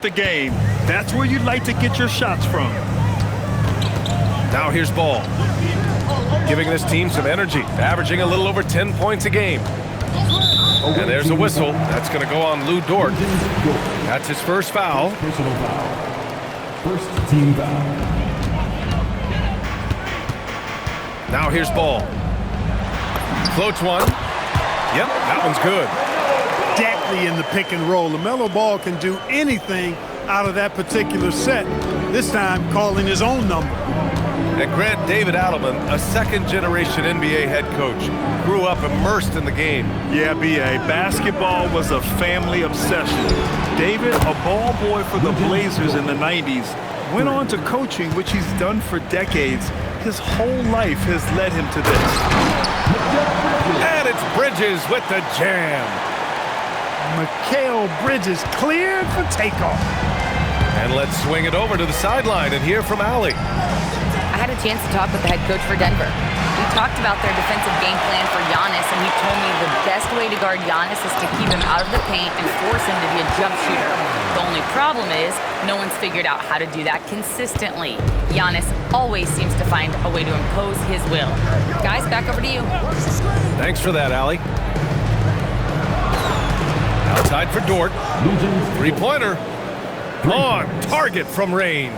The game. That's where you'd like to get your shots from. Now here's Ball. Giving this team some energy, averaging a little over 10 points a game. And there's a whistle. That's going to go on Lou Dort. That's his first foul. Personal foul. First team foul. Now here's Ball. Floats one. Yep, that one's good. Deadly in the pick and roll. LaMelo Ball can do anything out of that particular set. This time calling his own number. And Grant David Adelman, a second-generation NBA head coach, grew up immersed in the game. Yeah, B.A., basketball was a family obsession. David, a ball boy for the Blazers in the 90s, went on to coaching, which he's done for decades. His whole life has led him to this. And it's Bridges with the jam. Mikal Bridges cleared for takeoff. And let's swing it over to the sideline and hear from Allie. I had a chance to talk with the head coach for Denver. We talked about their defensive game plan for Giannis, and he told me the best way to guard Giannis is to keep him out of the paint and force him to be a jump shooter. The only problem is no one's figured out how to do that consistently. Giannis always seems to find a way to impose his will. Guys, back over to you. Thanks for that, Allie. Outside for Dort. Three-pointer. On target from range.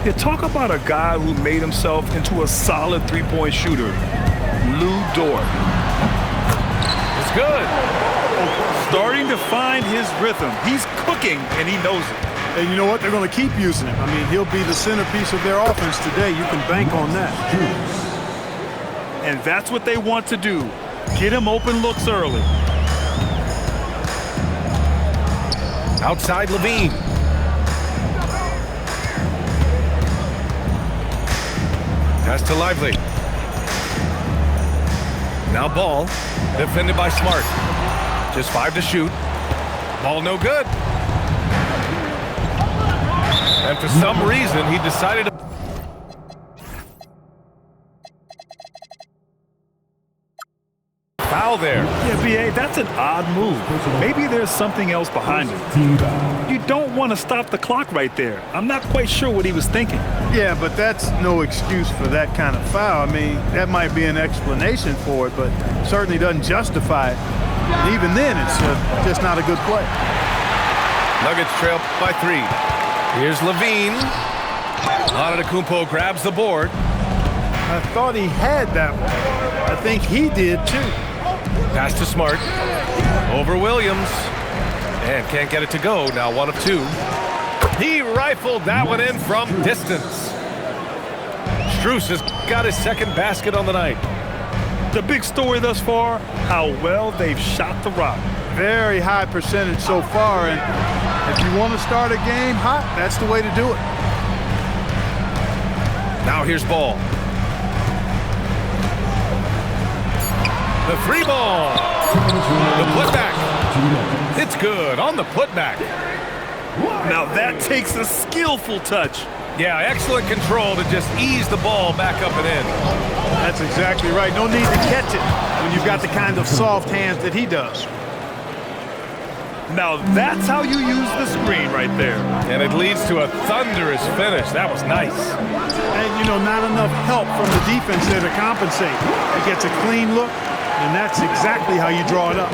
Yeah, talk about a guy who made himself into a solid three-point shooter. Lou Dort. It's good. Starting to find his rhythm. He's cooking, and he knows it. And you know what? They're going to keep using him. I mean, he'll be the centerpiece of their offense today. You can bank on that. And that's what they want to do. Get him open looks early. Outside Levine. Pass to Lively. Now Ball, defended by Smart. Just 5 to shoot. Ball no good. And for some reason, he decided to... Foul there. Yeah, B.A., that's an odd move. Maybe there's something else behind it. You don't want to stop the clock right there. I'm not quite sure what he was thinking. Yeah, but that's no excuse for that kind of foul. I mean, that might be an explanation for it, but certainly doesn't justify it. And even then, it's just not a good play. Nuggets trail by 3. Here's Levine. Antetokounmpo grabs the board. I thought he had that one. I think he did, too. Pass to Smart. Over Williams. And can't get it to go. Now 1 of 2. He rifled that one in from distance. Strus has got his second basket on the night. The big story thus far, how well they've shot the rock. Very high percentage so far, and if you want to start a game hot, that's the way to do it. Now here's Ball. The 3 ball. The putback. It's good on the putback. Now that takes a skillful touch. Yeah, excellent control to just ease the ball back up and in. That's exactly right. No need to catch it when you've got the kind of soft hands that he does. Now that's how you use the screen right there. And it leads to a thunderous finish. That was nice. And, you know, not enough help from the defense there to compensate. He gets a clean look, and that's exactly how you draw it up.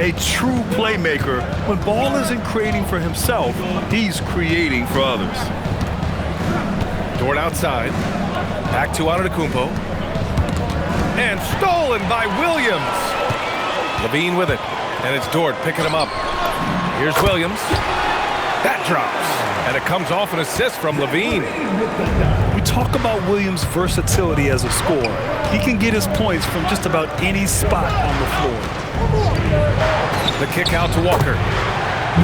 A true playmaker, when Ball isn't creating for himself, he's creating for others. Dort outside. Back to Antetokounmpo. And stolen by Williams. Levine with it. And it's Dort picking him up. Here's Williams. That drops. And it comes off an assist from Levine. We talk about Williams' versatility as a scorer. He can get his points from just about any spot on the floor. The kick out to Walker.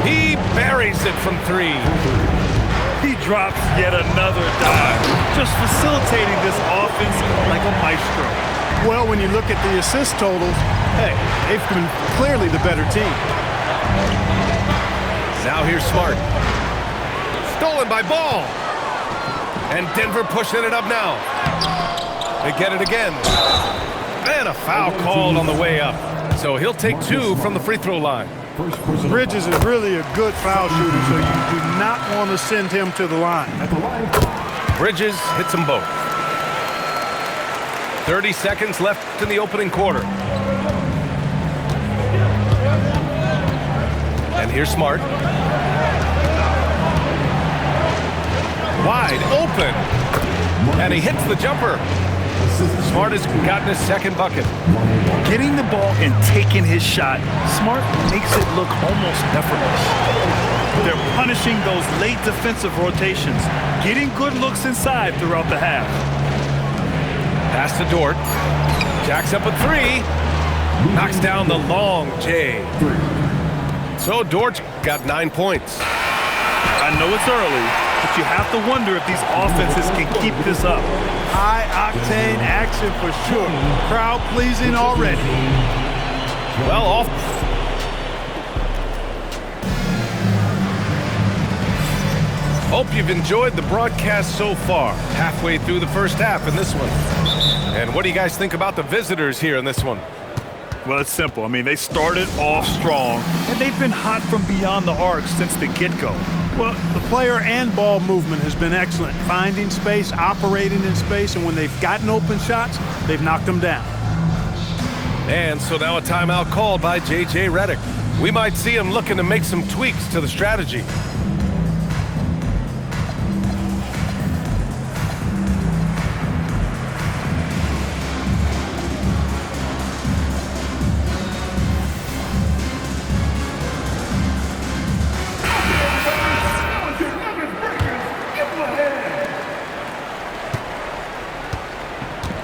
He buries it from 3. He drops yet another dive, just facilitating this offense like a maestro. Well, when you look at the assist totals, hey, they've been clearly the better team. Now here's Smart. Stolen by Ball. And Denver pushing it up now. They get it again. And a foul called on the way up. So he'll take 2 from the free throw line. First personal Bridges is really a good foul shooter, so you do not want to send him to the line. at the line. Bridges hits them both. 30 seconds left in the opening quarter. And here's Smart. Wide open. And he hits the jumper. Smart has gotten his second bucket. Getting the ball and taking his shot, Smart makes it look almost effortless. They're punishing those late defensive rotations, getting good looks inside throughout the half. Pass to Dort. Jacks up a three. Knocks down the long J. So Dort's got 9 points. I know it's early, but you have to wonder if these offenses can keep this up. High-octane action for sure. Crowd-pleasing already. Well, off. Hope you've enjoyed the broadcast so far. Halfway through the first half in this one. And what do you guys think about the visitors here in this one? Well, it's simple. I mean, they started off strong, and they've been hot from beyond the arc since the get-go. Well, the player and ball movement has been excellent. Finding space, operating in space, and when they've gotten open shots, they've knocked them down. And so now a timeout called by J.J. Redick. We might see him looking to make some tweaks to the strategy.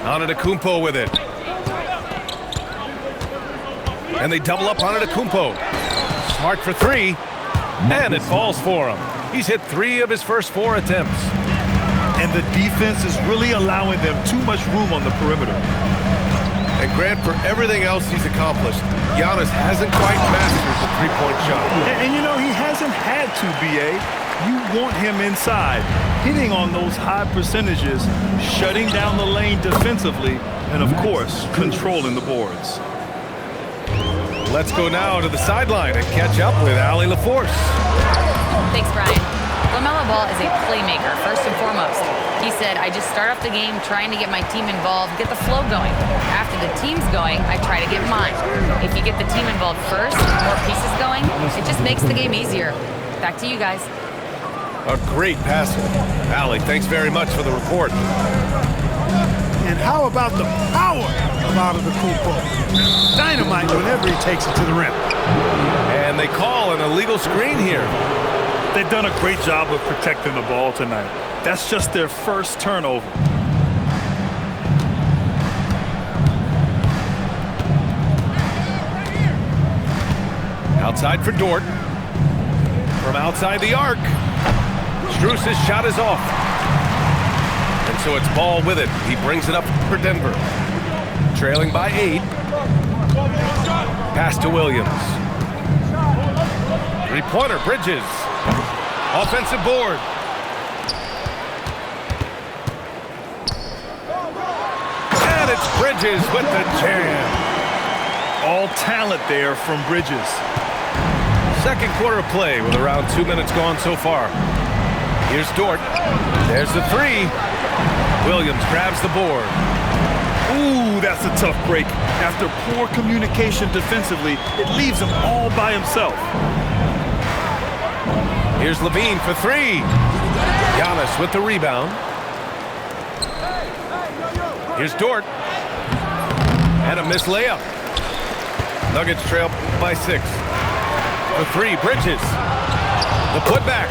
Antetokounmpo with it. And they double up on Antetokounmpo. Smart for three. And it falls for him. He's hit 3 of his first 4 attempts. And the defense is really allowing them too much room on the perimeter. And Grant, for everything else he's accomplished, Giannis hasn't quite mastered the three-point shot. And you know, he hasn't had to, B.A. You want him inside, hitting on those high percentages, shutting down the lane defensively, and of course, controlling the boards. Let's go now to the sideline and catch up with Allie LaForce. Thanks, Brian. LaMelo Ball is a playmaker, first and foremost. He said, I just start off the game trying to get my team involved, get the flow going. After the team's going, I try to get mine. If you get the team involved first, more pieces going, it just makes the game easier. Back to you guys. A great passer. Allie, thanks very much for the report. And how about the power of Antetokounmpo? Dynamite whenever he takes it to the rim. And they call an illegal screen here. They've done a great job of protecting the ball tonight. That's just their first turnover. Outside for Dort. From outside the arc. Strus's shot is off. And so it's Ball with it. He brings it up for Denver. Trailing by 8. Pass to Williams. Three-pointer, Bridges. Offensive board. And it's Bridges with the jam. All talent there from Bridges. Second quarter of play with around 2 minutes gone so far. Here's Dort. There's the three. Williams grabs the board. Ooh, that's a tough break. After poor communication defensively, it leaves him all by himself. Here's Levine for three. Giannis with the rebound. Here's Dort. And a missed layup. Nuggets trail by 6. For three, Bridges. The putback.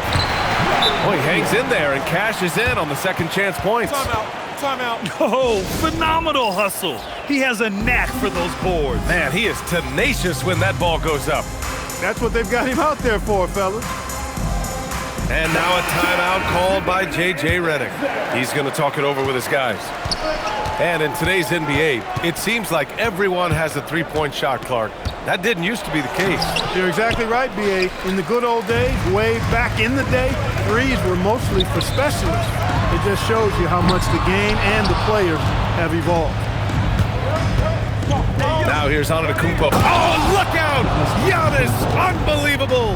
Oh, he hangs in there and cashes in on the second chance points. Timeout. Oh, phenomenal hustle. He has a knack for those boards. Man, he is tenacious when that ball goes up. That's what they've got him out there for, fellas. And now a timeout called by J.J. Redick. He's going to talk it over with his guys. And in today's NBA, it seems like everyone has a three-point shot, Clark. That didn't used to be the case. You're exactly right, B.A. In the good old days, way back in the day, threes were mostly for specialists. It just shows you how much the game and the players have evolved. Now here's Antetokounmpo. Oh, look out! Giannis, unbelievable!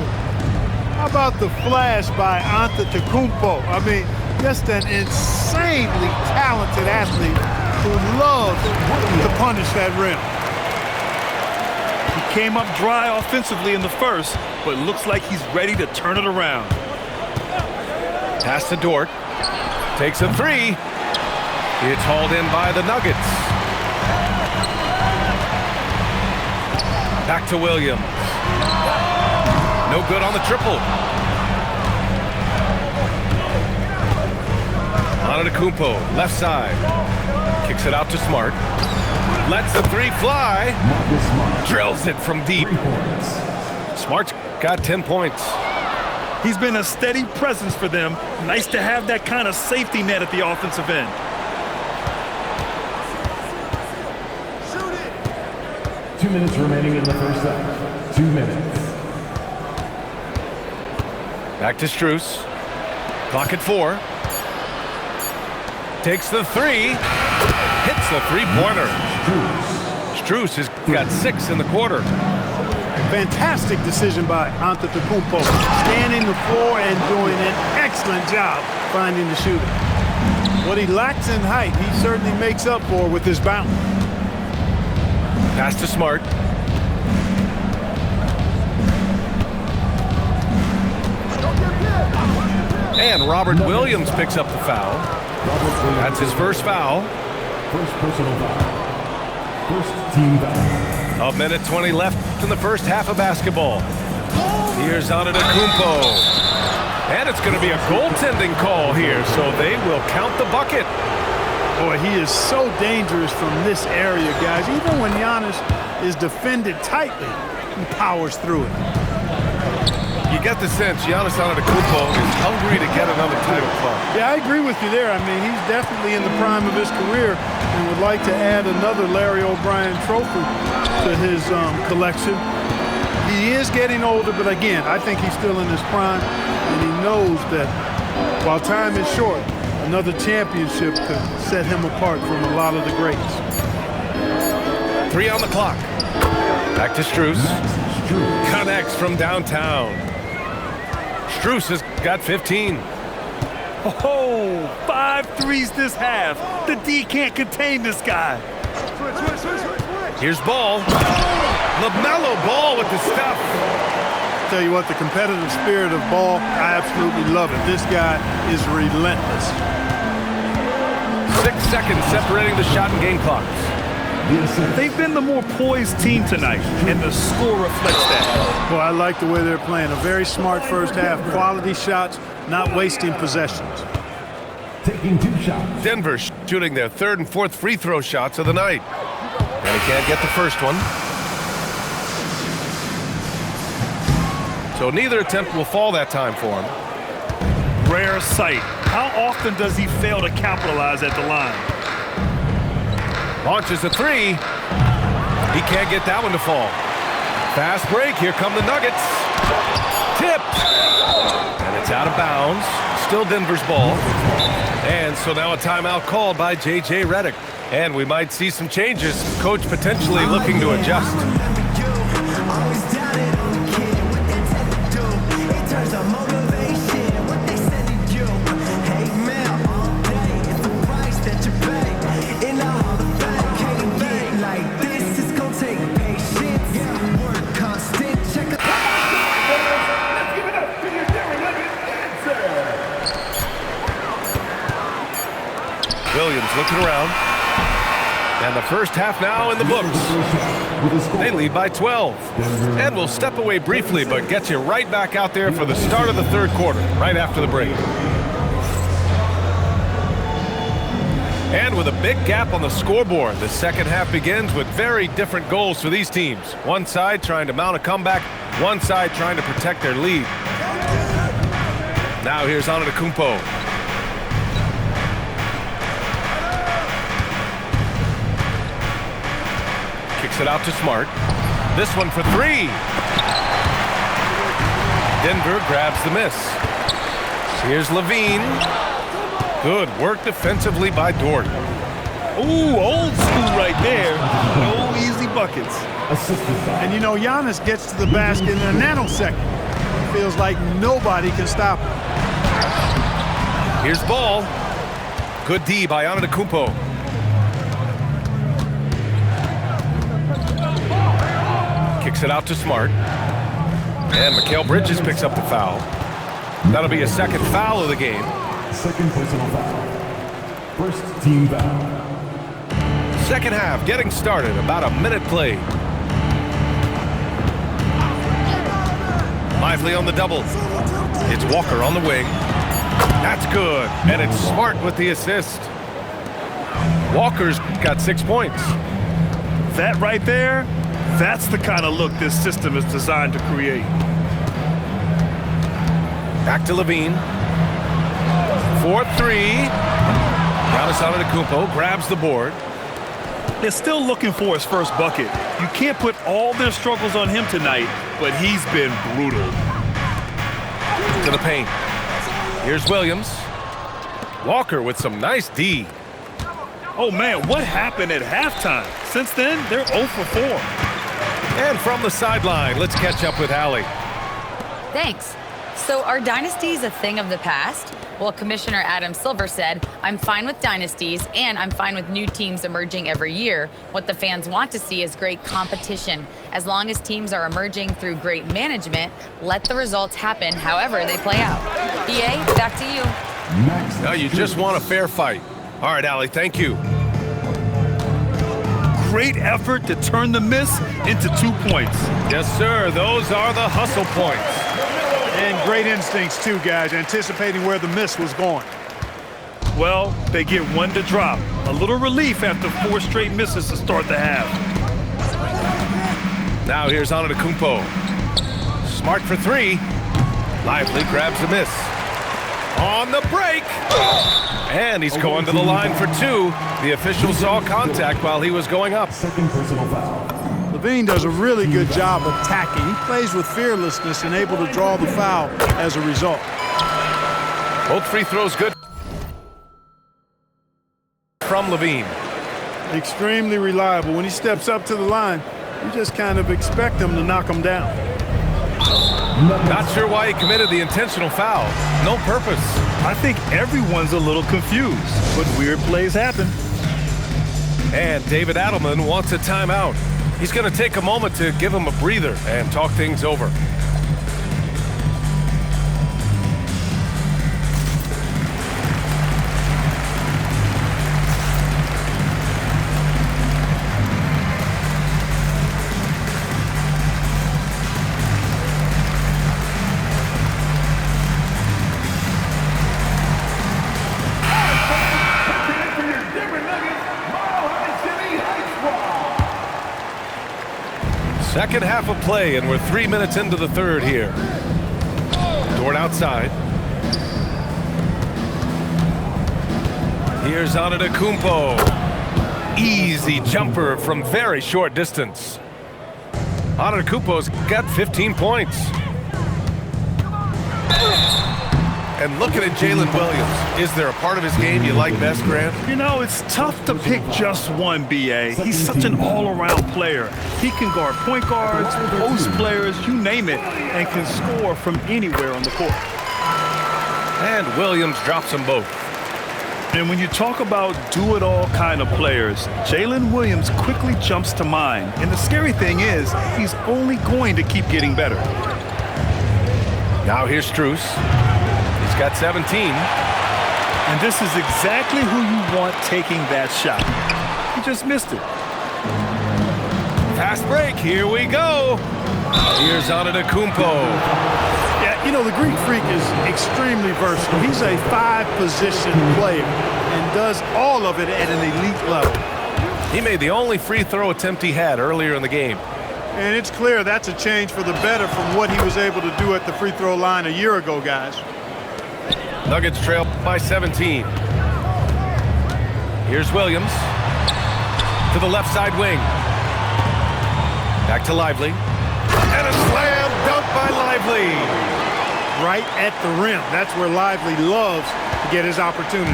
How about the flash by Antetokounmpo? I mean, just an insanely talented athlete who loves to punish that rim. He came up dry offensively in the first, but looks like he's ready to turn it around. Pass to Dort. Takes a three. It's hauled in by the Nuggets. Back to Williams. No good on the triple. Antetokounmpo, left side. Kicks it out to Smart. Lets the three fly. Drills it from deep. Smart's got 10 points. He's been a steady presence for them. Nice to have that kind of safety net at the offensive end. 2 minutes remaining in the first half. 2 minutes. Back to Strus. Clock at 4. Takes the three. Hits the three-pointer. Strus has got 6 in the quarter. Fantastic decision by Antetokounmpo. Scanning the floor and doing an excellent job finding the shooter. What he lacks in height, he certainly makes up for with his bounce. Pass to Smart. And Robert Williams picks up the foul. That's his first foul. First personal foul. First team foul. A minute 20 left in the first half of basketball. Here's Antetokounmpo. And it's going to be a goaltending call here, so they will count the bucket. Boy, he is so dangerous from this area, guys. Even when Giannis is defended tightly, he powers through it. You get the sense Giannis Antetokounmpo is hungry to get another title club. Yeah, I agree with you there. I mean, he's definitely in the prime of his career and would like to add another Larry O'Brien trophy to his collection. He is getting older, but again, I think he's still in his prime, and he knows that while time is short, another championship could set him apart from a lot of the greats. 3 on the clock. Back to Strus. Connects from downtown. Strus has got 15. Oh, 5 threes this half. The D can't contain this guy. Here's Ball. LaMelo Ball with the stuff. Tell you what, the competitive spirit of Ball, I absolutely love it. This guy is relentless. 6 seconds separating the shot and game clocks. They've been the more poised team tonight, and the score reflects that. Well, I like the way they're playing. A very smart first half. Quality shots, not wasting possessions. Taking 2 shots. Denver shooting their 3rd and 4th free throw shots of the night. And he can't get the first one. So neither attempt will fall that time for him. Rare sight. How often does he fail to capitalize at the line? Launches a three. He can't get that one to fall. Fast break. Here come the Nuggets. Tipped. And it's out of bounds. Still Denver's ball. And so now a timeout called by J.J. Redick. And we might see some changes. Coach potentially looking to adjust. Williams looking around. And the first half now in the books. They lead by 12. And we'll step away briefly, but get you right back out there for the start of the 3rd quarter, right after the break. And with a big gap on the scoreboard, the second half begins with very different goals for these teams. One side trying to mount a comeback, one side trying to protect their lead. Now here's Antetokounmpo. Kicks it out to Smart. This one for 3. Denver grabs the miss. Here's Levine. Good work defensively by Dort. Ooh, old school right there. No easy buckets. Assisted foul. And you know, Giannis gets to the basket in a nanosecond. It feels like nobody can stop him. Here's ball. Good D by Antetokounmpo. Kicks it out to Smart. And Mikal Bridges picks up the foul. That'll be a second foul of the game. Second personal foul. First team foul. Second half getting started. About a minute played. Lively on the double. It's Walker on the wing. That's good. And it's Smart with the assist. Walker's got 6 points. That right there, that's the kind of look this system is designed to create. Back to Levine. 4-3. Giannis Antetokounmpo grabs the board. They're still looking for his first bucket. You can't put all their struggles on him tonight, but he's been brutal. To the paint. Here's Williams. Walker with some nice D. Oh man, what happened at halftime? Since then, they're 0 for 4. And from the sideline, let's catch up with Allie. Thanks. So are dynasties a thing of the past? Well, Commissioner Adam Silver said, I'm fine with dynasties and I'm fine with new teams emerging every year. What the fans want to see is great competition. As long as teams are emerging through great management, let the results happen however they play out. BA, back to you. No, you just want a fair fight. All right, Allie, thank you. Great effort to turn the miss into 2 points. Yes, sir. Those are the hustle points. And great instincts, too, guys, anticipating where the miss was going. Well, they get one to drop. A little relief after 4 straight misses to start the half. Now here's Antetokounmpo. Smart for 3. Lively grabs the miss. On the break. And he's going to the line for 2. The official saw contact while he was going up. Second personal foul. Levine does a really good job attacking. He plays with fearlessness and able to draw the foul as a result. Both free throws good from Levine. Extremely reliable. When he steps up to the line, you just kind of expect him to knock him down. Not sure why he committed the intentional foul. No purpose. I think everyone's a little confused, but weird plays happen. And David Adelman wants a timeout. He's going to take a moment to give him a breather and talk things over. Second half of play, and we're 3 minutes into the third here. Dort outside. Here's Antetokounmpo. Easy jumper from very short distance. Antetokounmpo's got 15 points. And looking at Jalen Williams, is there a part of his game you like best, Grant? You know, it's tough to pick just one, B.A. He's such an all-around player. He can guard point guards, post players, you name it, and can score from anywhere on the court. And Williams drops them both. And when you talk about do-it-all kind of players, Jalen Williams quickly jumps to mind. And the scary thing is, he's only going to keep getting better. Now here's Strus. He's got 17. And this is exactly who you want taking that shot. He just missed it. Fast break, here we go. Here's Antetokounmpo. Yeah, you know, the Greek Freak is extremely versatile. He's a 5-position player and does all of it at an elite level. He made the only free throw attempt he had earlier in the game. And it's clear that's a change for the better from what he was able to do at the free throw line a year ago, guys. Nuggets trail by 17. Here's Williams to the left side wing. Back to Lively. And a slam dunk by Lively. Right at the rim. That's where Lively loves to get his opportunities. 2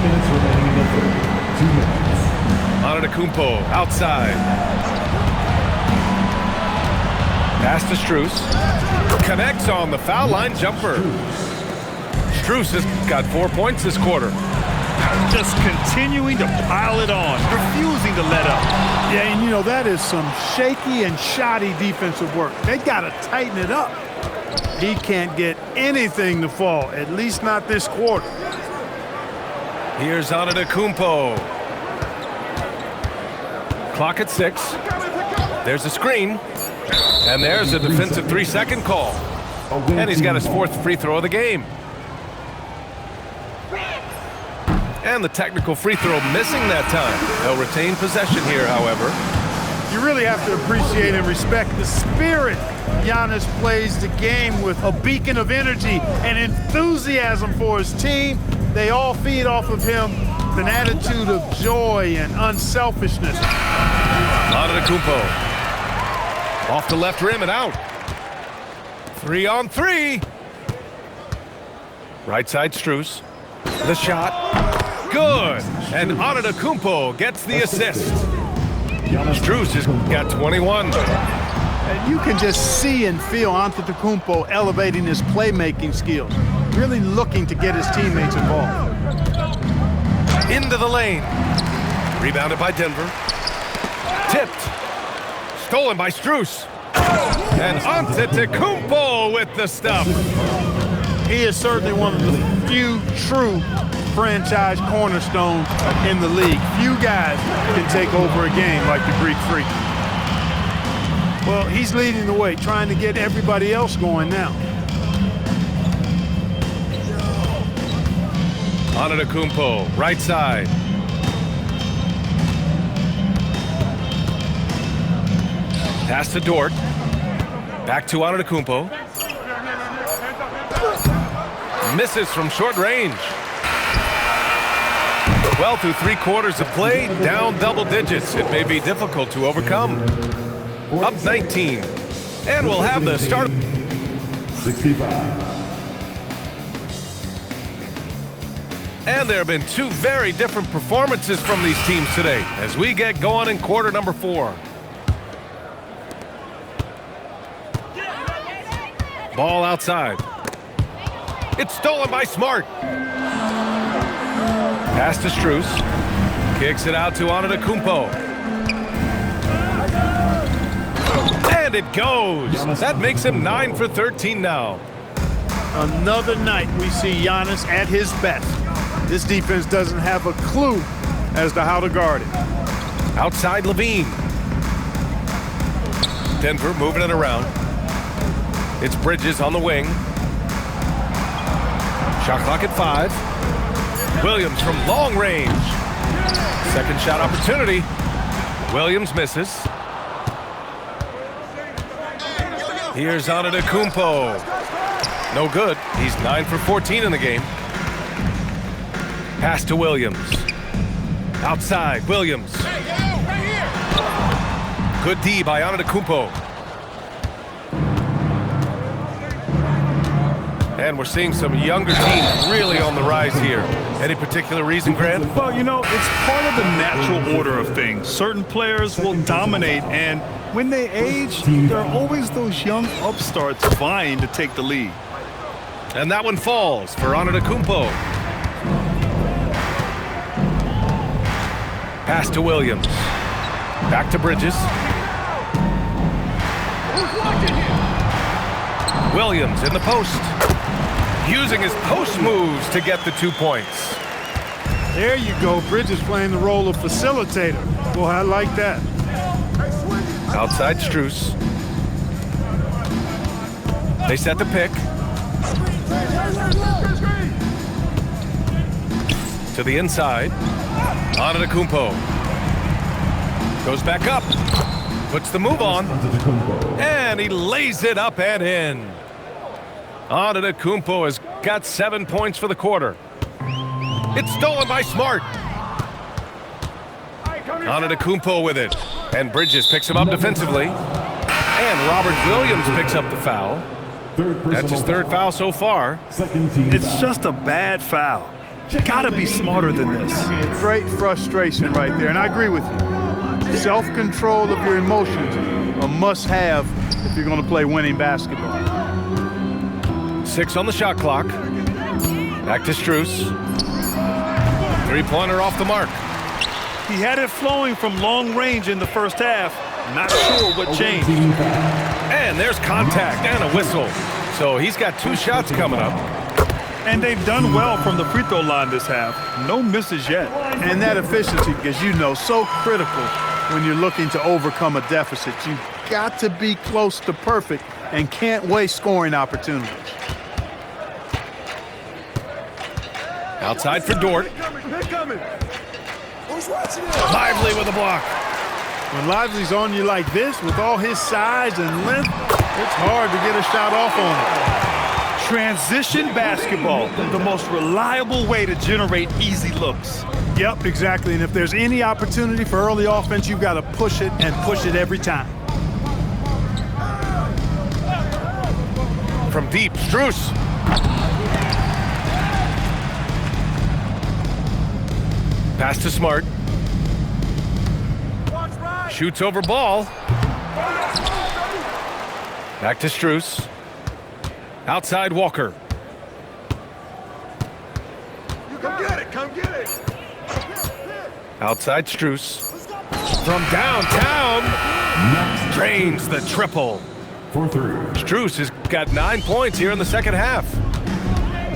minutes remaining in the third. 2 minutes. Antetokounmpo outside. Pass to Strus. Connects on the foul line jumper. Strus has got 4 points this quarter. Just continuing to pile it on, refusing to let up. Yeah, and you know, that is some shaky and shoddy defensive work. They got to tighten it up. He can't get anything to fall, at least not this quarter. Here's Antetokounmpo. Clock at 6. There's a screen. And there's a defensive 3-second call. And he's got his 4th free throw of the game. And the technical free throw missing that time. They'll retain possession here, however. You really have to appreciate and respect the spirit Giannis plays the game with, a beacon of energy and enthusiasm for his team. They all feed off of him with an attitude of joy and unselfishness. Antetokounmpo. Off the left rim and out. 3-on-3. Right side Strus. The shot. Good. And Antetokounmpo gets the assist. Strus has got 21. And you can just see and feel Antetokounmpo elevating his playmaking skills, really looking to get his teammates involved. Into the lane. Rebounded by Denver. Tipped. Stolen by Strus. And Antetokounmpo with the stuff. He is certainly one of the few true franchise cornerstones in the league. Few guys can take over a game like the Greek Freak. Well, he's leading the way, trying to get everybody else going now. Antetokounmpo, right side. Pass to Dort. Back to Antetokounmpo. Misses from short range. Well, through 3 quarters of play, down double digits. It may be difficult to overcome. Up 19. And we'll have the start. 65. And there have been 2 very different performances from these teams today as we get going in quarter number 4. Ball outside. It's stolen by Smart. Pass to Strus. Kicks it out to Antetokounmpo. And it goes. That makes him 9 for 13 now. Another night we see Giannis at his best. This defense doesn't have a clue as to how to guard it. Outside Levine. Denver moving it around. It's Bridges on the wing. Shot clock at 5. Williams from long range. Second shot opportunity. Williams misses. Here's Antetokounmpo. No good. He's 9 for 14 in the game. Pass to Williams. Outside, Williams. Good D by Antetokounmpo. And we're seeing some younger teams really on the rise here. Any particular reason, Grant? Well, you know, it's part of the natural order of things. Certain players will dominate, and when they age, there are always those young upstarts vying to take the lead. And that one falls for Antetokounmpo. Pass to Williams. Back to Bridges. Williams in the post. Using his post moves to get the 2 points. There you go. Bridges playing the role of facilitator. Boy, I like that. Outside Strus. They set the pick. To the inside. Antetokounmpo. Goes back up. Puts the move on. And he lays it up and in. Antetokounmpo has got 7 points for the quarter. It's stolen by Smart. Antetokounmpo with it. And Bridges picks him up defensively. And Robert Williams picks up the foul. That's his 3rd foul so far. It's just a bad foul. Gotta be smarter than this. Great frustration right there, and I agree with you. Self-control of your emotions, a must-have if you're going to play winning basketball. 6 on the shot clock. Back to Strus. Three-pointer off the mark. He had it flowing from long range in the first half. Not sure what changed. And there's contact and a whistle. So he's got 2 shots coming up. And they've done well from the free throw line this half. No misses yet. And that efficiency, as you know, so critical when you're looking to overcome a deficit. You've got to be close to perfect and can't waste scoring opportunities. Outside for Dort. Lively with a block. When Lively's on you like this, with all his size and length, it's hard to get a shot off on him. Transition basketball, the most reliable way to generate easy looks. Yep, exactly. And if there's any opportunity for early offense, you've got to push it and push it every time. From deep, Strus. Pass to Smart. Shoots over ball. Back to Strus. Outside Walker. Come get it, come get it. Outside Strus. From downtown. Drains the triple. For 3. Strus has got 9 points here in the second half.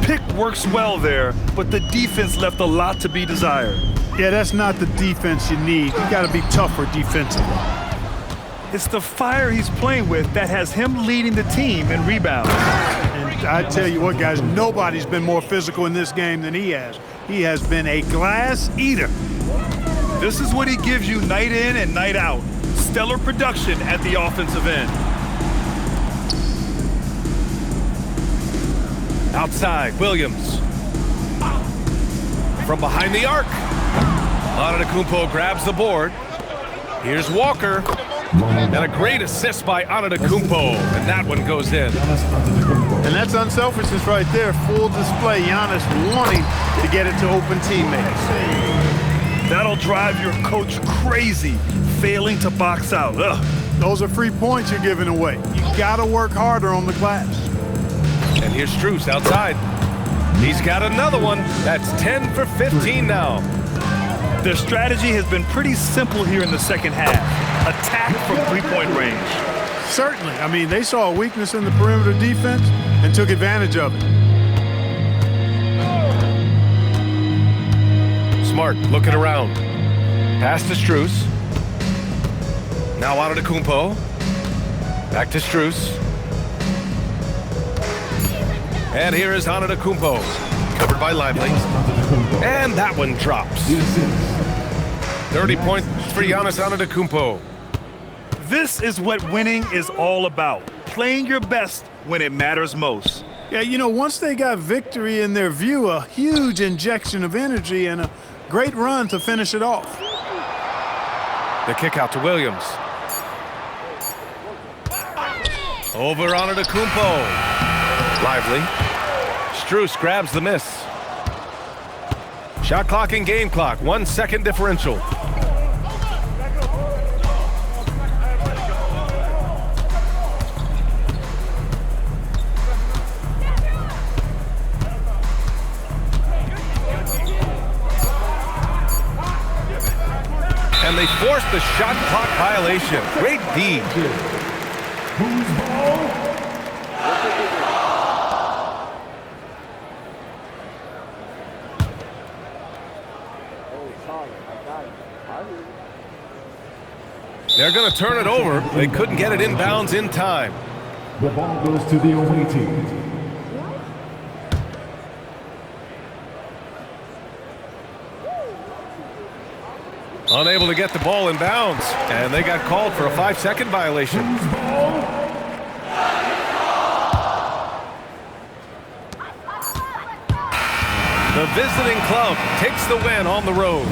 Pick works well there, but the defense left a lot to be desired. Yeah, that's not the defense you need. You got to be tougher defensively. It's the fire he's playing with that has him leading the team in rebounds. And I tell you what, guys, nobody's been more physical in this game than he has. He has been a glass eater. This is what he gives you night in and night out. Stellar production at the offensive end. Outside, Williams. From behind the arc. Antetokounmpo grabs the board. Here's Walker. And a great assist by Antetokounmpo. And that one goes in. And that's unselfishness right there. Full display. Giannis wanting to get it to open teammates. That'll drive your coach crazy, failing to box out. Ugh. Those are free points you're giving away. You got to work harder on the glass. And here's Strus outside. He's got another one. That's 10 for 15 now. Their strategy has been pretty simple here in the second half. Attack from three-point range. Certainly. I mean, they saw a weakness in the perimeter defense and took advantage of it. Smart looking around. Pass to Strus. Now Antetokounmpo. Back to Strus. And here is Antetokounmpo. Covered by Lively. And that one drops. 30 points for Giannis Antetokounmpo. This is what winning is all about. Playing your best when it matters most. Yeah, you know, once they got victory in their view, a huge injection of energy and a great run to finish it off. The kick out to Williams. Over Antetokounmpo. Lively. Strus grabs the miss. Shot clock and game clock. 1 second differential. And they forced the shot clock violation. Great D. Who's ball? They're going to turn it over. They couldn't get it inbounds in time. The ball goes to the away team. Unable to get the ball in bounds, and they got called for a 5-second violation. Who's ball? The visiting club takes the win on the road.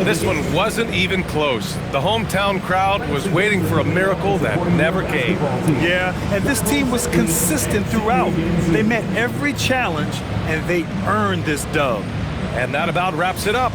This one wasn't even close. The hometown crowd was waiting for a miracle that never came. Yeah, and this team was consistent throughout. They met every challenge, and they earned this dub. And that about wraps it up.